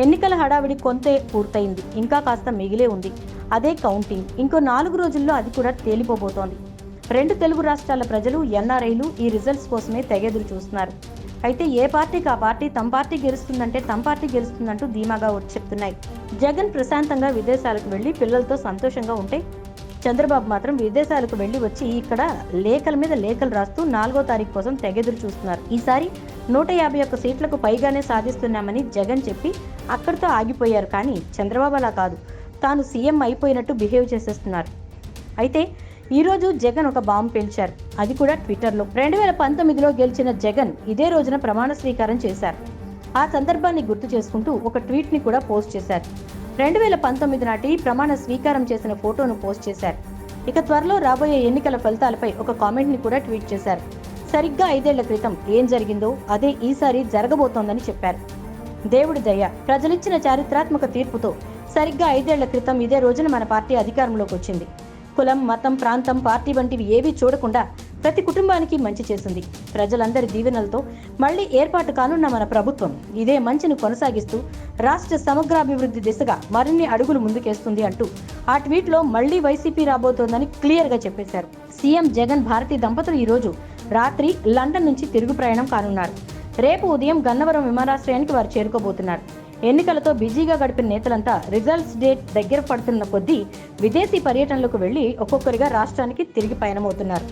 ఎన్నికల హడావిడి కొంతే పూర్తయింది, ఇంకా కాస్త మిగిలే ఉంది. అదే కౌంటింగ్. ఇంకో 4 రోజుల్లో అది కూడా తేలిపోబోతోంది. 2 తెలుగు రాష్ట్రాల ప్రజలు, ఎన్ఆర్ఐలు ఈ రిజల్ట్స్ కోసమే తెగెదురు చూస్తున్నారు. అయితే ఏ పార్టీకి ఆ పార్టీ తమ పార్టీ గెలుస్తుందంటే తమ పార్టీ గెలుస్తుందంటూ ధీమాగా చెప్తున్నాయి. జగన్ ప్రశాంతంగా విదేశాలకు వెళ్లి పిల్లలతో సంతోషంగా ఉంటే, చంద్రబాబు మాత్రం విదేశాలకు వెళ్లి వచ్చి ఇక్కడ లేఖల మీద లేఖలు రాస్తూ 4వ తారీఖు కోసం తెగెదురు చూస్తున్నారు. ఈసారి 151 సీట్లకు పైగానే సాధిస్తున్నామని జగన్ చెప్పి అక్కడితో ఆగిపోయారు. కానీ చంద్రబాబు అలా కాదు, తాను సీఎం అయిపోయినట్టు బిహేవ్ చేసేస్తున్నారు. అయితే ఈరోజు జగన్ ఒక బాంబు పేల్చారు, అది కూడా ట్విట్టర్లో. 2019లో గెలిచిన జగన్ ఇదే రోజున ప్రమాణ స్వీకారం చేశారు. ఆ సందర్భాన్ని గుర్తు చేసుకుంటూ ఒక ట్వీట్ని కూడా పోస్ట్ చేశారు. 2019 నాటి ప్రమాణ స్వీకారం చేసిన ఫోటోను పోస్ట్ చేశారు. ఇక త్వరలో రాబోయే ఎన్నికల ఫలితాలపై ఒక కామెంట్ని కూడా ట్వీట్ చేశారు. సరిగ్గా 5 ఏళ్ల క్రితం ఏం జరిగిందో అదే ఈసారి జరగబోతోందని చెప్పారు. దేవుడి దయ, ప్రజలిచ్చిన చారిత్రాత్మక తీర్పుతో సరిగ్గా 5 ఏళ్ల క్రితం ఇదే రోజున మన పార్టీ అధికారంలోకి వచ్చింది. కులం, మతం, ప్రాంతం, పార్టీ వంటివి ఏవీ చూడకుండా ప్రతి కుటుంబానికి మంచి చేసింది. ప్రజలందరి దీవెనలతో మళ్లీ ఏర్పాటు కానున్న మన ప్రభుత్వం ఇదే మంచిని కొనసాగిస్తూ రాష్ట్ర సమగ్రాభివృద్ధి దిశగా మరిన్ని అడుగులు ముందుకేస్తుంది అంటూ ఆ ట్వీట్లో మళ్లీ వైసీపీ రాబోతోందని క్లియర్గా చెప్పేశారు. సీఎం జగన్ భారతి దంపతులు ఈరోజు రాత్రి లండన్ నుంచి తిరుగు ప్రయాణం కానున్నారు. రేపు ఉదయం గన్నవరం విమానాశ్రయానికి వారు చేరుకోబోతున్నారు. ఎన్నికలతో బిజీగా గడిపిన నేతలంతా రిజల్ట్స్ డేట్ దగ్గర పడుతున్న కొద్దీ విదేశీ పర్యటనలకు వెళ్లి ఒక్కొక్కరిగా రాష్ట్రానికి తిరిగి పయనమవుతున్నారు.